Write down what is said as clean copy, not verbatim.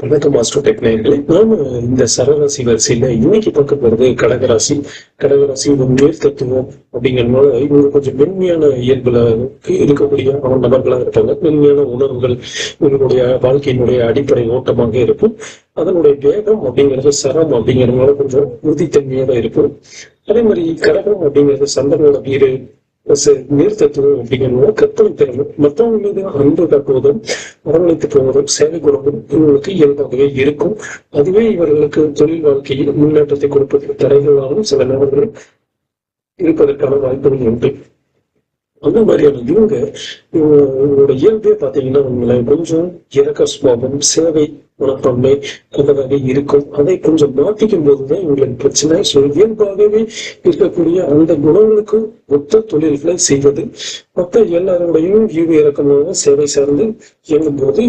வணக்கம் master technically. நாம இந்த சரராசி வரிசையில இன்னைக்கு பார்க்க போறது கடகராசி. கடகராசி ஒரு மேல் தத்துவம் அப்படிங்கிறதுனால இவங்க கொஞ்சம் மென்மையான இயல்புல இருக்கக்கூடிய நபர்களா இருப்பாங்க. மென்மையான உணர்வுகள் இவங்களுடைய வாழ்க்கையினுடைய அடிப்படை ஓட்டமாக இருக்கும். அதனுடைய வேகம் அப்படிங்கிறது சரம் அப்படிங்கிறதுனால கொஞ்சம் உறுதித்தன்மையோட இருக்கும். அதே மாதிரி கடகம் அப்படிங்கிறது சந்திரனோட வீடு. நீர் தத்துவம் அப்படிங்கிறதுனால கற்பனை திறமை, மற்றவங்க மீது அன்பு காட்டுவதும் அரவணைத்து போவதும் சேவை குணமும் இவங்களுக்கு இயல்பாகவே இருக்கும். அதுவே இவர்களுக்கு தொழில் வாழ்க்கையில் முன்னேற்றத்தை கொடுப்பதற்கு தடைகளாலும் சில நேரங்கள் இருப்பதற்கான வாய்ப்புகள் உண்டு. அந்த மாதிரியான இவங்களோட இயல்பே பாத்தீங்கன்னா உங்களை கொஞ்சம் இறக்க சுபாவம், சேவை மனப்பான்மை கொண்டதாக இருக்கும். அதை கொஞ்சம் மாற்றிக்கும் போதுதான் இவங்களுக்கு பிரச்சனை. இயல்பாகவே இருக்கக்கூடிய அந்த குணங்களுக்கு ஒத்த தொழில்களை செய்வது, மற்ற எல்லாரோடையும் ஈவு இறக்கமாக சேவை சார்ந்து இயங்கும் போது